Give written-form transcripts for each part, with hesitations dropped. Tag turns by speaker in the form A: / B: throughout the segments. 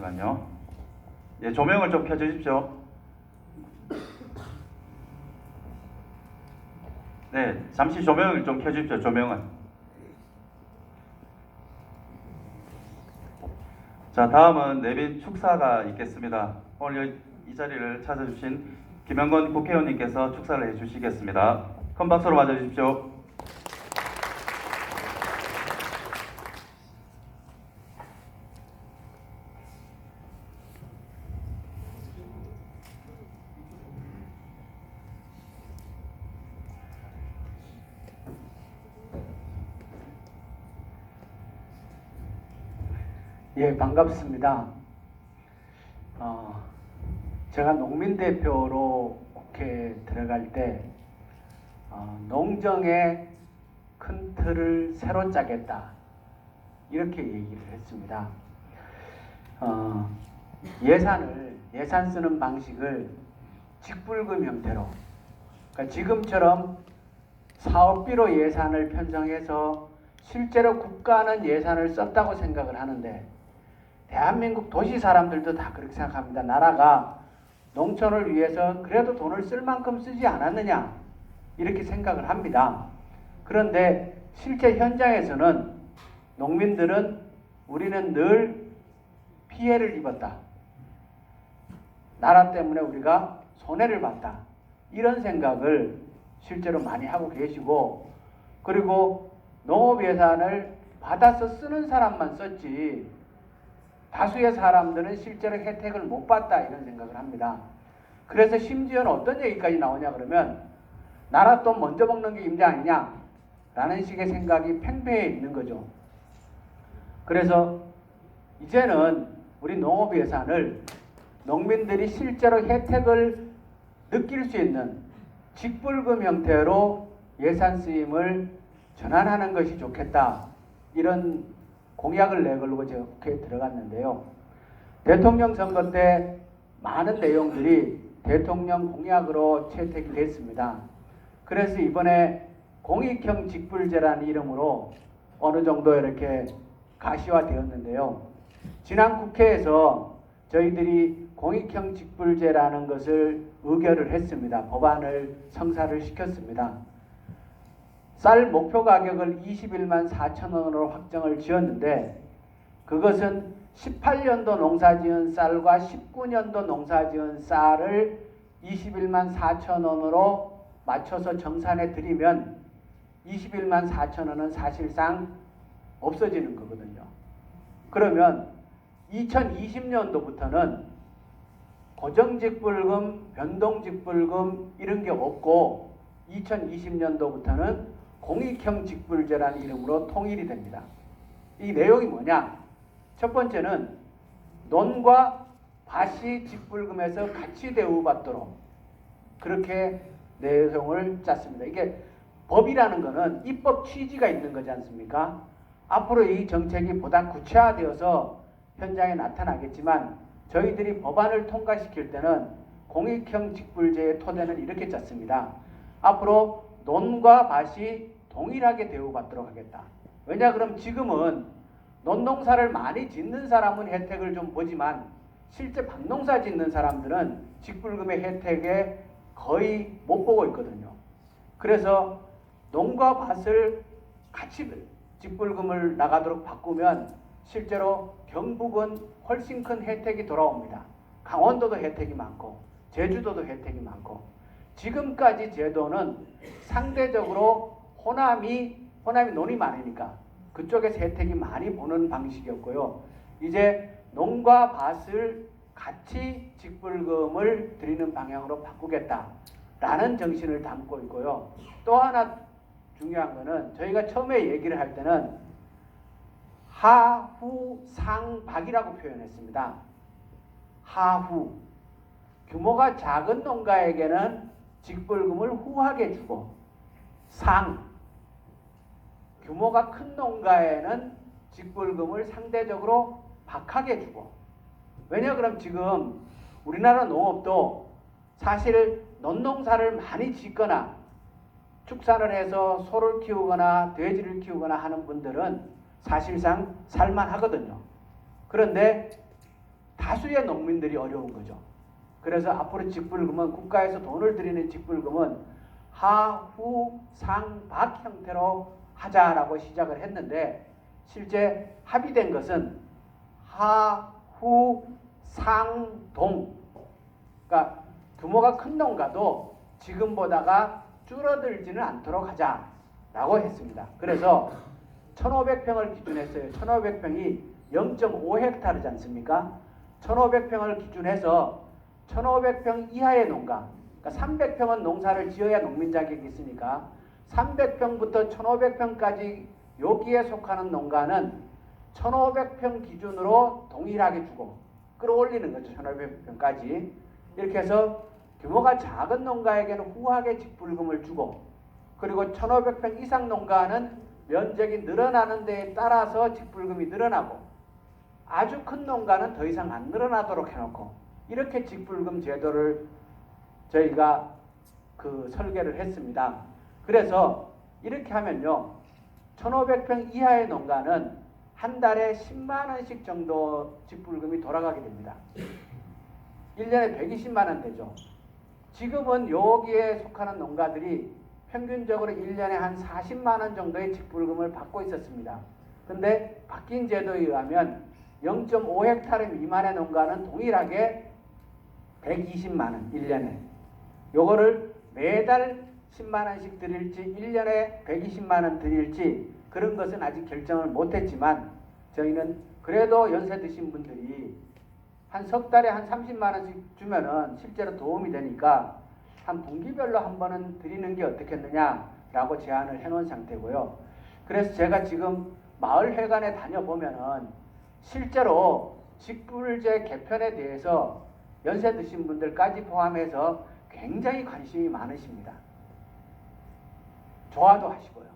A: 잠시만요. 예, 조명을 좀 켜주십시오. 네, 잠시 조명을 좀 켜주십시오. 조명을. 자, 다음은 내빈 축사가 있겠습니다. 오늘 이 자리를 찾아주신 김영건 국회의원님께서 축사를 해주시겠습니다. 큰 박수로 맞아주십시오.
B: 예, 반갑습니다. 제가 농민대표로 국회에 들어갈 때 농정의 큰 틀을 새로 짜겠다 이렇게 얘기를 했습니다. 예산 쓰는 방식을 직불금 형태로, 그러니까 지금처럼 사업비로 예산을 편성해서 실제로 국가는 예산을 썼다고 생각을 하는데, 대한민국 도시 사람들도 다 그렇게 생각합니다. 나라가 농촌을 위해서 그래도 돈을 쓸 만큼 쓰지 않았느냐 이렇게 생각을 합니다. 그런데 실제 현장에서는 농민들은 우리는 늘 피해를 입었다, 나라 때문에 우리가 손해를 봤다, 이런 생각을 실제로 많이 하고 계시고, 그리고 농업 예산을 받아서 쓰는 사람만 썼지 다수의 사람들은 실제로 혜택을 못 받다 이런 생각을 합니다. 그래서 심지어는 어떤 얘기까지 나오냐 그러면 나라 돈 먼저 먹는 게 임자 아니냐 라는 식의 생각이 팽배해 있는 거죠. 그래서 이제는 우리 농업 예산을 농민들이 실제로 혜택을 느낄 수 있는 직불금 형태로 예산 쓰임을 전환하는 것이 좋겠다, 이런 공약을 내걸고 제가 국회에 들어갔는데요. 대통령 선거 때 많은 내용들이 대통령 공약으로 채택이 됐습니다. 그래서 이번에 공익형 직불제라는 이름으로 어느 정도 이렇게 가시화되었는데요. 지난 국회에서 저희들이 공익형 직불제라는 것을 의결을 했습니다. 법안을 성사를 시켰습니다. 쌀 목표 가격을 21만 4천 원으로 확정을 지었는데, 그것은 18년도 농사지은 쌀과 19년도 농사지은 쌀을 21만 4천 원으로 맞춰서 정산해 드리면 21만 4천 원은 사실상 없어지는 거거든요. 그러면 2020년도부터는 고정직불금, 변동직불금 이런 게 없고 2020년도부터는 공익형 직불제라는 이름으로 통일이 됩니다. 이 내용이 뭐냐? 첫 번째는 논과 밭이 직불금에서 같이 대우받도록 그렇게 내용을 짰습니다. 이게 법이라는 것은 입법 취지가 있는 거지 않습니까? 앞으로 이 정책이 보다 구체화되어서 현장에 나타나겠지만 저희들이 법안을 통과시킬 때는 공익형 직불제의 토대는 이렇게 짰습니다. 앞으로 논과 밭이 동일하게 대우받도록 하겠다. 왜냐 그럼 지금은 논농사를 많이 짓는 사람은 혜택을 좀 보지만 실제 밭농사 짓는 사람들은 직불금의 혜택에 거의 못 보고 있거든요. 그래서 논과 밭을 같이 직불금을 나가도록 바꾸면 실제로 경북은 훨씬 큰 혜택이 돌아옵니다. 강원도도 혜택이 많고 제주도도 혜택이 많고, 지금까지 제도는 상대적으로 호남이 논이 많으니까 그쪽에서 혜택이 많이 보는 방식이었고요. 이제 농과 밭을 같이 직불금을 드리는 방향으로 바꾸겠다라는 정신을 담고 있고요. 또 하나 중요한 거는 저희가 처음에 얘기를 할 때는 하후 상박이라고 표현했습니다. 하후, 규모가 작은 농가에게는 직불금을 후하게 주고, 상, 규모가 큰 농가에는 직불금을 상대적으로 박하게 주고. 왜냐 그럼 지금 우리나라 농업도 사실 논농사를 많이 짓거나 축산을 해서 소를 키우거나 돼지를 키우거나 하는 분들은 사실상 살만하거든요. 그런데 다수의 농민들이 어려운 거죠. 그래서 앞으로 직불금은 국가에서 돈을 들이는 직불금은 하후 상박 형태로 하자라고 시작을 했는데 실제 합의된 것은 하후 상동, 그러니까 규모가 큰 농가도 지금보다가 줄어들지는 않도록 하자라고 했습니다. 그래서 1,500평을 기준했어요. 1,500평이 0.5헥타르지 않습니까? 1,500평을 기준해서 1,500평 이하의 농가, 그러니까 300평은 농사를 지어야 농민 자격이 있으니까 300평부터 1,500평까지 여기에 속하는 농가는 1,500평 기준으로 동일하게 주고 끌어올리는 거죠. 1,500평까지. 이렇게 해서 규모가 작은 농가에게는 후하게 직불금을 주고, 그리고 1,500평 이상 농가는 면적이 늘어나는 데에 따라서 직불금이 늘어나고, 아주 큰 농가는 더 이상 안 늘어나도록 해놓고, 이렇게 직불금 제도를 저희가 설계를 했습니다. 그래서 이렇게 하면요, 1,500평 이하의 농가는 한 달에 10만 원씩 정도 직불금이 돌아가게 됩니다. 1년에 120만 원 되죠. 지금은 여기에 속하는 농가들이 평균적으로 1년에 한 40만 원 정도의 직불금을 받고 있었습니다. 근데 바뀐 제도에 의하면 0.5헥타르 미만의 농가는 동일하게 120만 원 1년에. 요거를 매달 10만 원씩 드릴지 1년에 120만 원 드릴지 그런 것은 아직 결정을 못했지만 저희는 그래도 연세 드신 분들이 한 석 달에 한 30만 원씩 주면은 실제로 도움이 되니까 한 분기별로 한 번은 드리는 게 어떻겠느냐라고 제안을 해놓은 상태고요. 그래서 제가 지금 마을회관에 다녀보면은 실제로 직불제 개편에 대해서 연세 드신 분들까지 포함해서 굉장히 관심이 많으십니다. 좋아도 하시고요.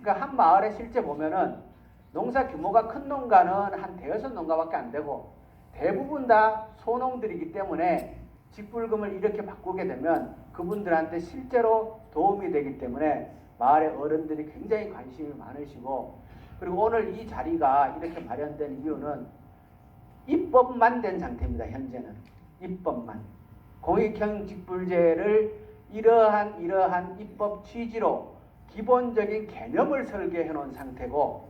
B: 그러니까 한 마을에 실제 보면은 농사 규모가 큰 농가는 한 대여섯 농가밖에 안 되고 대부분 다 소농들이기 때문에 직불금을 이렇게 바꾸게 되면 그분들한테 실제로 도움이 되기 때문에 마을의 어른들이 굉장히 관심이 많으시고, 그리고 오늘 이 자리가 이렇게 마련된 이유는 입법만 된 상태입니다. 현재는 입법만. 공익형 직불제를 이러한 입법 취지로 기본적인 개념을 설계해 놓은 상태고,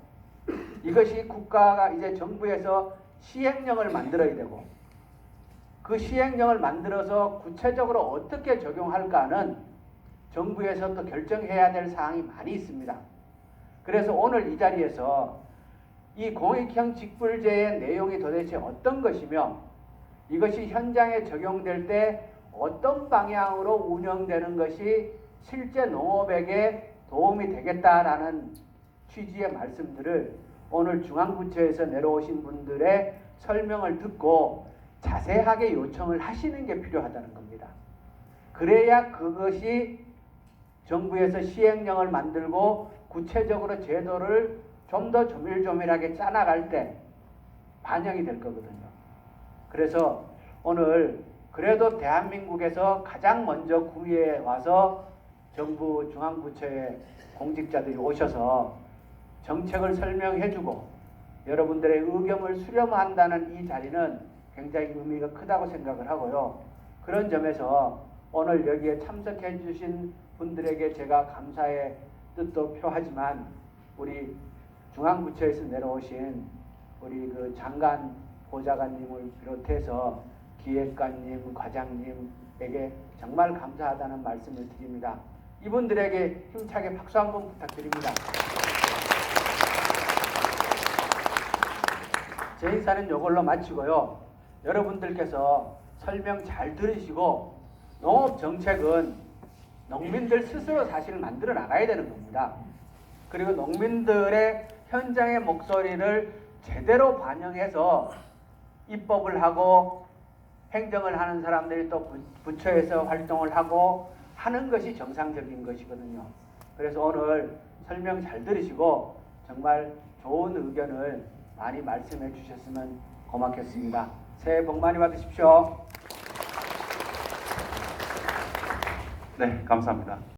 B: 이것이 국가가 이제 정부에서 시행령을 만들어야 되고, 그 시행령을 만들어서 구체적으로 어떻게 적용할까는 정부에서 또 결정해야 될 사항이 많이 있습니다. 그래서 오늘 이 자리에서 이 공익형 직불제의 내용이 도대체 어떤 것이며 이것이 현장에 적용될 때 어떤 방향으로 운영되는 것이 실제 농업에게 도움이 되겠다라는 취지의 말씀들을 오늘 중앙부처에서 내려오신 분들의 설명을 듣고 자세하게 요청을 하시는 게 필요하다는 겁니다. 그래야 그것이 정부에서 시행령을 만들고 구체적으로 제도를 좀 더 조밀조밀하게 짜나갈 때 반영이 될 거거든요. 그래서 오늘 그래도 대한민국에서 가장 먼저 구미에 와서 정부 중앙부처의 공직자들이 오셔서 정책을 설명해주고 여러분들의 의견을 수렴한다는 이 자리는 굉장히 의미가 크다고 생각을 하고요. 그런 점에서 오늘 여기에 참석해 주신 분들에게 제가 감사의 뜻도 표하지만 우리 중앙부처에서 내려오신 우리 장관 보좌관님을 비롯해서 기획관님, 과장님에게 정말 감사하다는 말씀을 드립니다. 이분들에게 힘차게 박수 한번 부탁드립니다. 제 인사는 이걸로 마치고요. 여러분들께서 설명 잘 들으시고 농업정책은 농민들 스스로 사실 만들어 나가야 되는 겁니다. 그리고 농민들의 현장의 목소리를 제대로 반영해서 입법을 하고 행정을 하는 사람들이 또 부처에서 활동을 하고 하는 것이 정상적인 것이거든요. 그래서 오늘 설명 잘 들으시고 정말 좋은 의견을 많이 말씀해 주셨으면 고맙겠습니다. 새해 복 많이 받으십시오.
A: 네, 감사합니다.